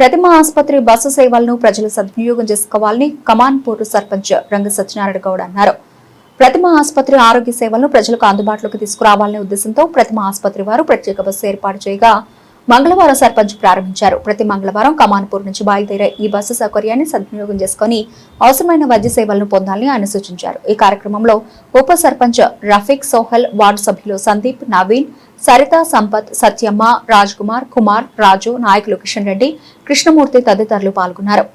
ప్రతిమ ఆసుపత్రి బస్సు సేవలను ప్రజలు సద్వినియోగం చేసుకోవాలని కమాన్పూర్ సర్పంచ్ రంగ సత్యనారాయణ గౌడ్ అన్నారు. ప్రతిమ ఆసుపత్రి ఆరోగ్య సేవలను ప్రజలకు అందుబాటులోకి తీసుకురావాలనే ఉద్దేశంతో ప్రతిమ ఆసుపత్రి వారు ప్రత్యేక బస్సు ఏర్పాటు చేయగా మంగళవారం సర్పంచ్ ప్రారంభించారు. ప్రతి మంగళవారం కమాన్పూర్ నుంచి బయలుదేరే ఈ బస్సు సౌకర్యాన్ని సద్వినియోగం చేసుకుని అవసరమైన వైద్య సేవలను పొందాలని ఆయన సూచించారు. ఈ కార్యక్రమంలో ఉప సర్పంచ్ రఫీక్ సోహల్, వార్డు సభ్యులు సందీప్, నవీన్, సరిత, సంపత్, సత్యమ్మ, రాజ్ కుమార్, కుమార్, రాజు, నాయకులు కిషన్ రెడ్డి, కృష్ణమూర్తి తదితరులు పాల్గొన్నారు.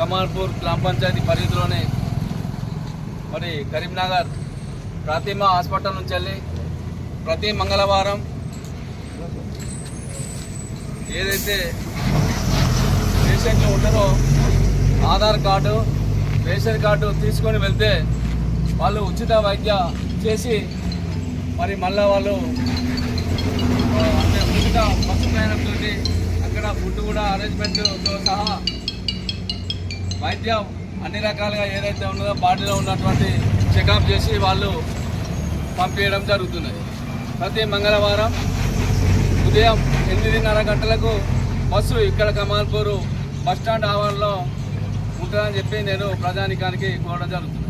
కమాన్పూర్ గ్రామ పంచాయతీ పరిధిలోనే మరి కరీంనగర్ ప్రతిమ హాస్పిటల్ నుంచి వెళ్ళి ప్రతి మంగళవారం ఏదైతే పేషెంట్లు ఉంటారో ఆధార్ కార్డు, రేషన్ కార్డు తీసుకొని వెళ్తే వాళ్ళు ఉచిత వైద్య చేసి మరి మళ్ళీ వాళ్ళు అంటే ఉచిత బస్సు ప్రయాణంతో అక్కడ ఫుడ్ కూడా అరేంజ్మెంట్తో సహా వైద్యం అన్ని రకాలుగా ఏదైతే ఉన్నదో బాడీలో ఉన్నటువంటి చెకప్ చేసి వాళ్ళు పంపించడం జరుగుతున్నది. ప్రతి మంగళవారం ఉదయం 8:30 గంటలకు బస్సు ఇక్కడ కమాన్పూర్ బస్టాండ్ ఆవరణలో ఉంటుందని చెప్పి నేను ప్రజానికానికి కోరడం జరుగుతుంది.